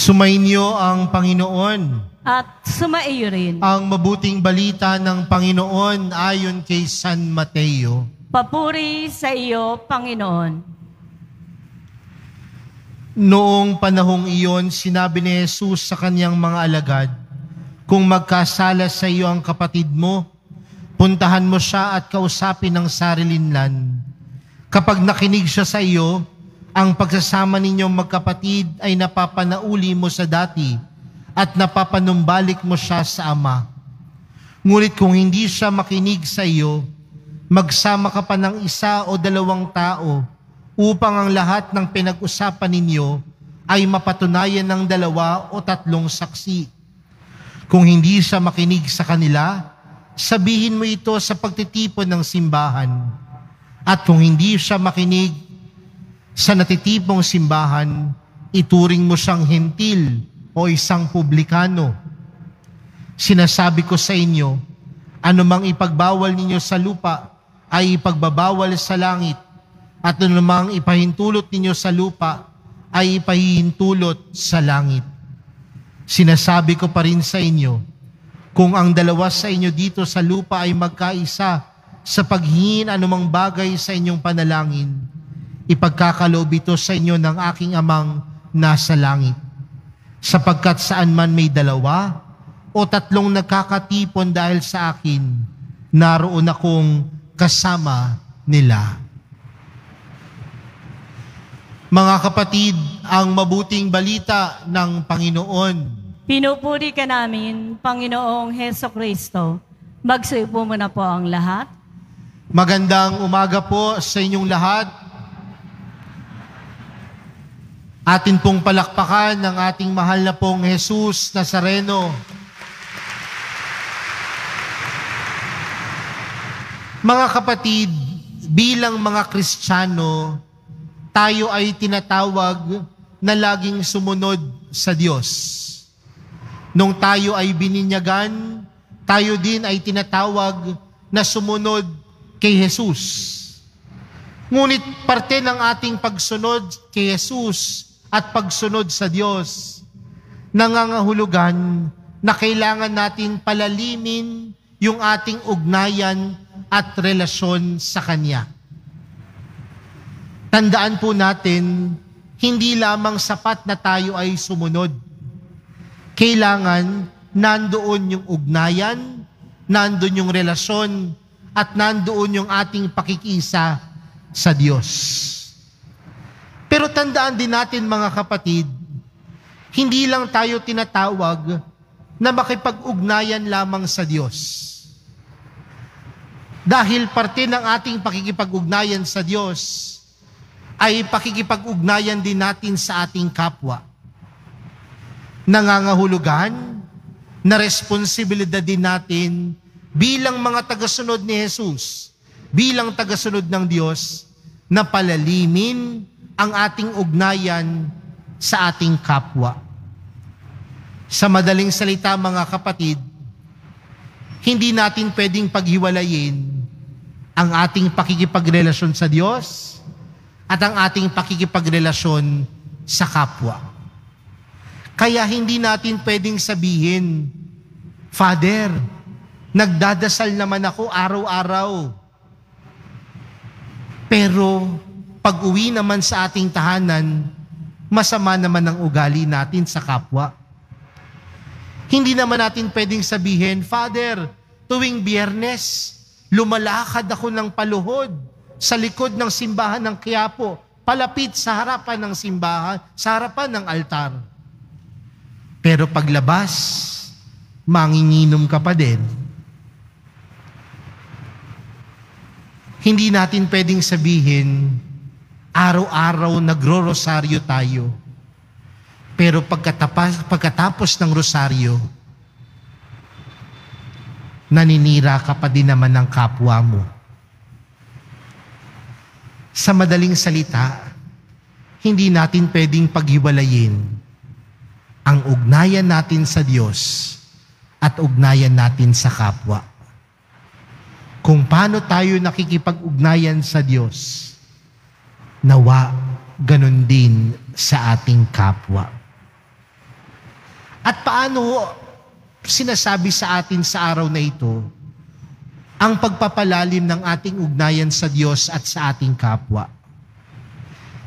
Sumainyo ang Panginoon. At sumaiyo rin. Ang mabuting balita ng Panginoon ayon kay San Mateo. Papuri sa iyo, Panginoon. Noong panahong iyon, sinabi ni Jesus sa kanyang mga alagad, "Kung magkasala sa iyo ang kapatid mo, puntahan mo siya at kausapin ng sarilinlan. Kapag nakinig siya sa iyo, ang pagsasama ninyong magkapatid ay napapanauli mo sa dati at napapanumbalik mo siya sa Ama. Ngunit kung hindi siya makinig sa iyo, magsama ka pa ng isa o dalawang tao upang ang lahat ng pinag-usapan ninyo ay mapatunayan ng 2 o 3 saksi. Kung hindi siya makinig sa kanila, sabihin mo ito sa pagtitipon ng simbahan. At kung hindi siya makinig sa natitipong simbahan, ituring mo siyang hentil o isang publikano. Sinasabi ko sa inyo, anumang ipagbawal ninyo sa lupa ay ipagbabawal sa langit, at anumang ipahintulot ninyo sa lupa ay ipahihintulot sa langit. Sinasabi ko pa rin sa inyo, kung ang 2 sa inyo dito sa lupa ay magkaisa sa paghingin anumang bagay sa inyong panalangin, ipagkakaloob ito sa inyo ng aking Amang nasa langit. Sapagkat saan man may 2 o 3 nagkakatipon dahil sa akin, naroon akong kasama nila." Mga kapatid, ang mabuting balita ng Panginoon. Pinupuri ka namin, Panginoong Hesukristo. Magsiupo muna po ang lahat. Magandang umaga po sa inyong lahat. Atin pong palakpakan ng ating mahal na pong Jesus Nazareno. Mga kapatid, bilang mga Kristiyano, tayo ay tinatawag na laging sumunod sa Diyos. Nung tayo ay bininyagan, tayo din ay tinatawag na sumunod kay Jesus. Ngunit parte ng ating pagsunod kay Jesus at pagsunod sa Diyos, nangangahulugan na kailangan natin palalimin yung ating ugnayan at relasyon sa Kanya. Tandaan po natin, hindi lamang sapat na tayo ay sumunod. Kailangan nandoon yung ugnayan, nandoon yung relasyon, at nandoon yung ating pakikisa sa Diyos. Pero tandaan din natin mga kapatid, hindi lang tayo tinatawag na makipag-ugnayan lamang sa Diyos. Dahil parte ng ating pakikipag-ugnayan sa Diyos ay pakikipag-ugnayan din natin sa ating kapwa. Nangangahulugan na responsibilidad din natin bilang mga tagasunod ni Jesus, bilang tagasunod ng Diyos, na palalimin ang ating ugnayan sa ating kapwa. Sa madaling salita mga kapatid, hindi natin pwedeng paghiwalayin ang ating pakikipagrelasyon sa Diyos at ang ating pakikipagrelasyon sa kapwa. Kaya hindi natin pwedeng sabihin, "Father, nagdadasal naman ako araw-araw. Pero pag-uwi naman sa ating tahanan, masama naman ang ugali natin sa kapwa." Hindi naman natin pwedeng sabihin, "Father, tuwing Biyernes, lumalakad ako ng paluhod sa likod ng simbahan ng Quiapo, palapit sa harapan ng simbahan, sa harapan ng altar. Pero paglabas, manginginom ka pa din." Hindi natin pwedeng sabihin, araw-araw nagro-rosaryo tayo. Pero pagkatapos ng rosaryo, naninira ka pa din naman ng kapwa mo. Sa madaling salita, hindi natin pwedeng paghiwalayin ang ugnayan natin sa Diyos at ugnayan natin sa kapwa. Kung paano tayo nakikipag-ugnayan sa Diyos, nawa ganun din sa ating kapwa. At paano sinasabi sa atin sa araw na ito ang pagpapalalim ng ating ugnayan sa Diyos at sa ating kapwa?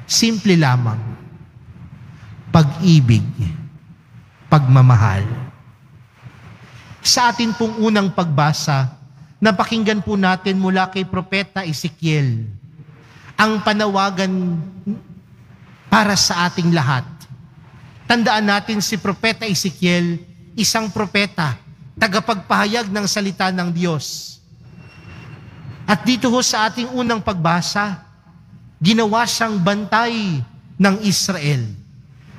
Simple lamang. Pag-ibig, pagmamahal. Sa atin pong unang pagbasa, napakinggan po natin mula kay Propeta Ezekiel ang panawagan para sa ating lahat. Tandaan natin si Propeta Ezekiel, isang propeta, tagapagpahayag ng salita ng Diyos. At dito ho sa ating unang pagbasa, ginawa siyang bantay ng Israel.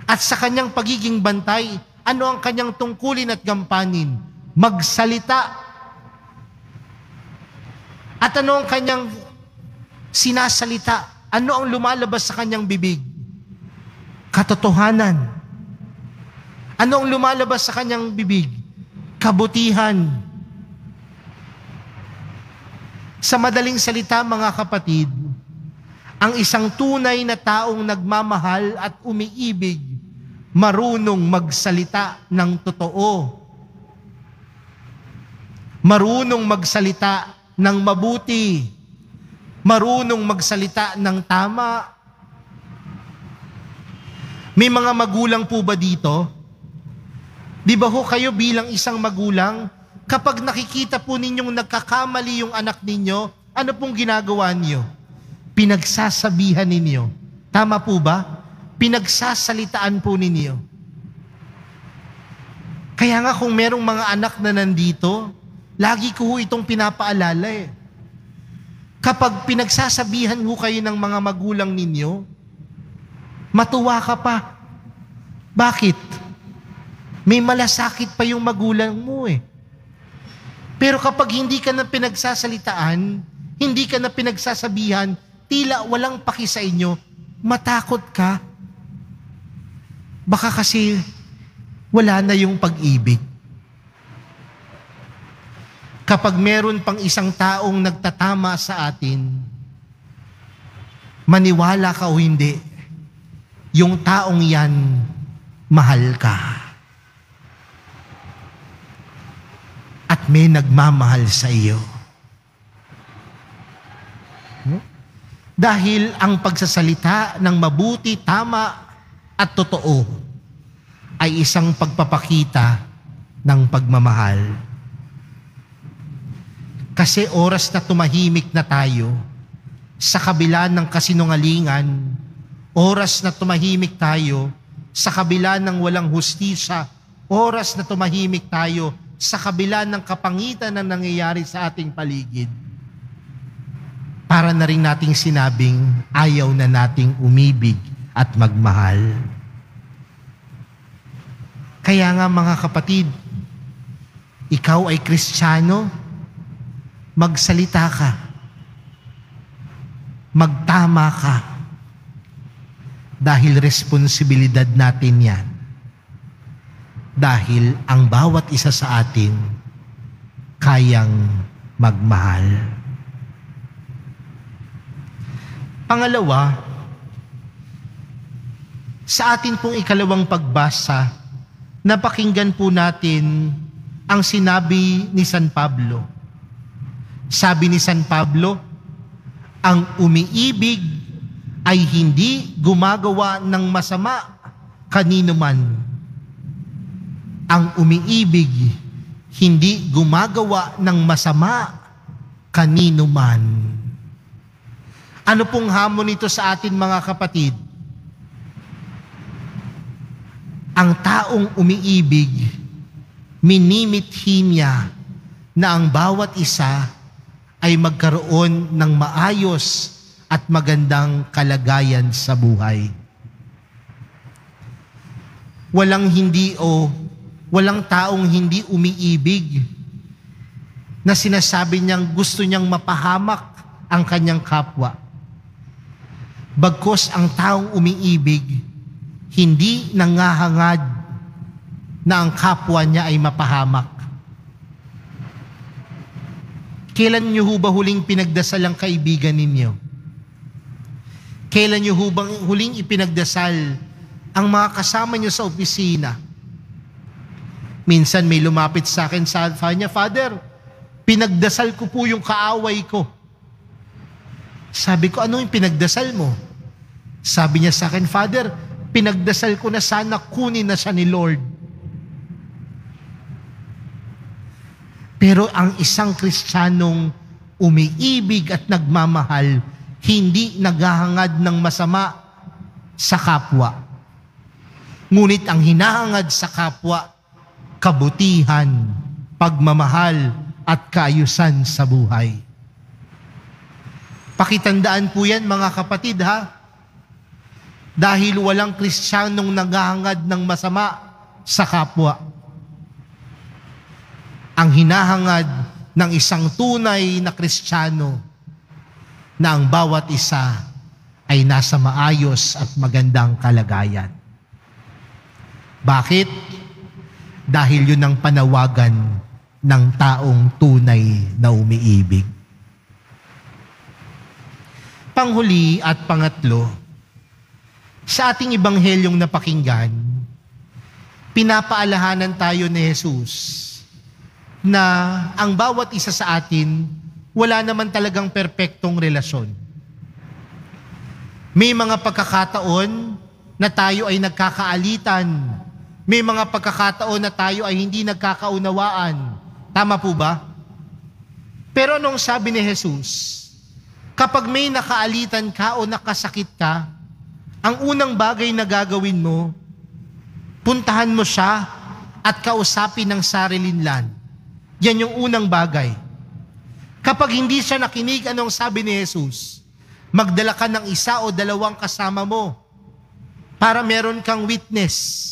At sa kanyang pagiging bantay, ano ang kanyang tungkulin at gampanin? Magsalita. At ano ang kanyang sinasalita? Ano ang lumalabas sa kanyang bibig? Katotohanan. Ano ang lumalabas sa kanyang bibig? Kabutihan. Sa madaling salita, mga kapatid, ang isang tunay na taong nagmamahal at umiibig, marunong magsalita ng totoo. Marunong magsalita ng mabuti. Marunong magsalita ng tama. May mga magulang po ba dito? Di ba ho kayo bilang isang magulang, kapag nakikita po ninyong nagkakamali yung anak ninyo, ano pong ginagawa niyo? Pinagsasabihan ninyo. Tama po ba? Pinagsasalitaan po ninyo. Kaya nga kung merong mga anak na nandito, lagi ko ho itong pinapaalala eh. Kapag pinagsasabihan ho kayo ng mga magulang ninyo, matuwa ka pa. Bakit? May malasakit pa yung magulang mo eh. Pero kapag hindi ka na pinagsasalitaan, hindi ka na pinagsasabihan, tila walang paki sa inyo, matakot ka. Baka kasi wala na yung pag-ibig. Kapag meron pang isang taong nagtatama sa atin, maniwala ka o hindi, yung taong yan, mahal ka. At may nagmamahal sa iyo. Dahil ang pagsasalita ng mabuti, tama at totoo ay isang pagpapakita ng pagmamahal. Kasi oras na tumahimik na tayo sa kabila ng kasinungalingan, oras na tumahimik tayo sa kabila ng walang hustisya, oras na tumahimik tayo sa kabila ng kapangitan na nangyayari sa ating paligid, para na rin nating sinabing ayaw na nating umibig at magmahal. Kaya nga mga kapatid, ikaw ay Kristiyano, magsalita ka, magtama ka, dahil responsibilidad natin yan. Dahil ang bawat isa sa atin kayang magmahal. Pangalawa, sa atin pong ikalawang pagbasa, napakinggan po natin ang sinabi ni San Pablo. Sabi ni San Pablo, ang umiibig ay hindi gumagawa ng masama kanino man. Ang umiibig, hindi gumagawa ng masama kanino man. Ano pong hamon nito sa atin mga kapatid? Ang taong umiibig, minimithi niya na ang bawat isa ay magkaroon ng maayos at magandang kalagayan sa buhay. Walang taong hindi umiibig na sinasabi niyang gusto niyang mapahamak ang kanyang kapwa. Bagkus ang taong umiibig, hindi nangahangad na ang kapwa niya ay mapahamak. Kailan niyo ho ba huling pinagdasal ang kaibigan ninyo? Kailan niyo ho bang huling ipinagdasal ang mga kasama niyo sa opisina? Minsan may lumapit sa akin, sabi niya, Father, pinagdasal ko po yung kaaway ko. Sabi ko, ano yung pinagdasal mo? Sabi niya sa akin, Father, pinagdasal ko na sana kunin na siya ni Lord. Pero ang isang Kristiyanong umiibig at nagmamahal, hindi naghahangad ng masama sa kapwa. Ngunit ang hinahangad sa kapwa, kabutihan, pagmamahal, at kaayusan sa buhay. Pakitandaan po yan mga kapatid ha. Dahil walang Kristiyanong naghahangad ng masama sa kapwa. Ang hinahangad ng isang tunay na Kristiyano na ang bawat isa ay nasa maayos at magandang kalagayan. Bakit? Dahil yun ang panawagan ng taong tunay na umiibig. Panghuli at pangatlo, sa ating ibanghelyong napakinggan, pinapaalahanan tayo ni Jesus na ang bawat isa sa atin, wala naman talagang perpektong relasyon. May mga pagkakataon na tayo ay nagkakaalitan. May mga pagkakataon na tayo ay hindi nagkakaunawaan. Tama po ba? Pero anong sabi ni Jesus? Kapag may nakaalitan ka o nakasakit ka, ang unang bagay na gagawin mo, puntahan mo siya at kausapin ng sarilinlan. Yan yung unang bagay. Kapag hindi siya nakinig, anong sabi ni Jesus? Magdala ka ng isa o dalawang kasama mo para meron kang witness.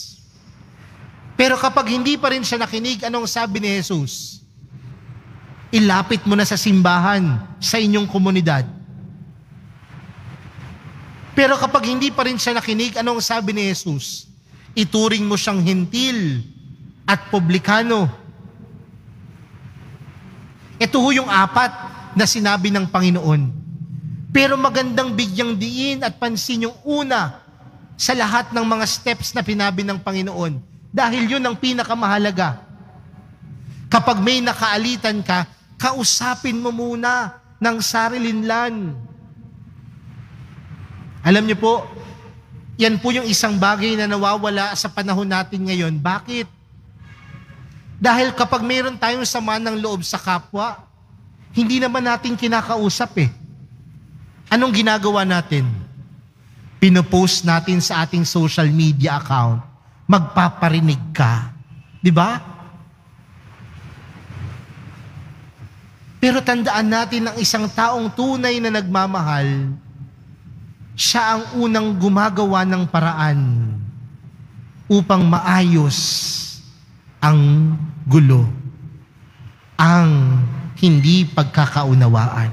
Pero kapag hindi pa rin siya nakinig, anong sabi ni Jesus? Ilapit mo na sa simbahan, sa inyong komunidad. Pero kapag hindi pa rin siya nakinig, anong sabi ni Jesus? Ituring mo siyang hentil at publikano. Ito ho yung apat na sinabi ng Panginoon. Pero magandang bigyang diin at pansin yung una sa lahat ng mga steps na pinabi ng Panginoon. Dahil yun ang pinakamahalaga. Kapag may nakaalitan ka, kausapin mo muna ng sarilinlan. Alam niyo po, yan po yung isang bagay na nawawala sa panahon natin ngayon. Bakit? Dahil kapag mayroon tayong sama ng loob sa kapwa, hindi naman natin kinakausap eh. Anong ginagawa natin? Pinopost natin sa ating social media account, magpaparinig ka. Di ba? Pero tandaan natin ang isang taong tunay na nagmamahal, siya ang unang gumagawa ng paraan upang maayos ang gulo, ang hindi pagkakaunawaan.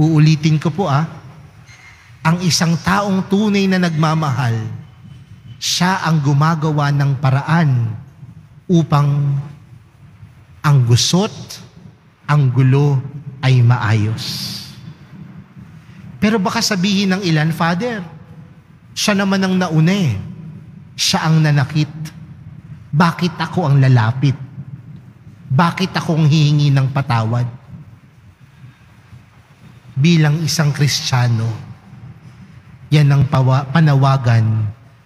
Uulitin ko po ang isang taong tunay na nagmamahal, siya ang gumagawa ng paraan upang ang gusot, ang gulo ay maayos. Pero baka sabihin ng ilan, Father, siya naman ang nauna eh. Siya ang nanakit. Bakit ako ang lalapit? Bakit akong hihingi ng patawad? Bilang isang Kristiyano, yan ang panawagan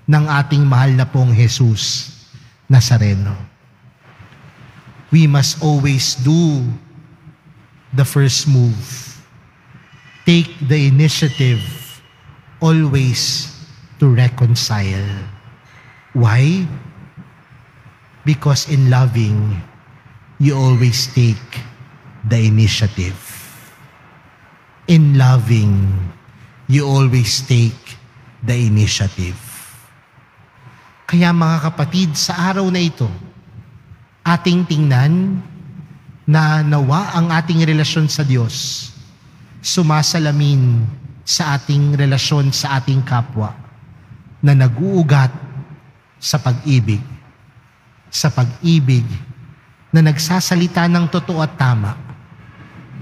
ng ating mahal na pong Jesus Nazareno. We must always do the first move. Take the initiative always to reconcile. Why? Because in loving, you always take the initiative. In loving, you always take the initiative. Kaya mga kapatid, sa araw na ito, ating tingnan na nawa ang ating relasyon sa Diyos sumasalamin sa ating relasyon sa ating kapwa na nag-uugat sa pag-ibig. Sa pag-ibig na nagsasalita ng totoo at tama.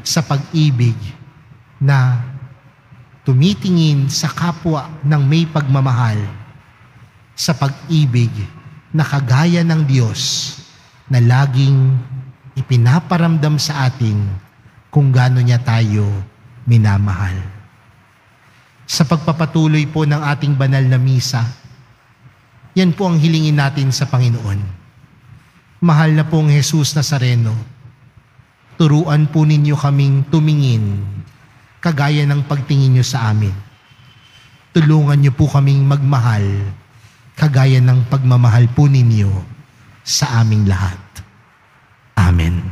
Sa pag-ibig na tumitingin sa kapwa ng may pagmamahal. Sa pag-ibig na kagaya ng Diyos na laging ipinaparamdam sa atin kung gaano niya tayo minamahal. Sa pagpapatuloy po ng ating banal na misa, yan po ang hilingin natin sa Panginoon. Mahal na pong Jesus Nazareno, turuan po ninyo kaming tumingin kagaya ng pagtingin niyo sa amin. Tulungan niyo po kaming magmahal kagaya ng pagmamahal po ninyo sa aming lahat. Amen.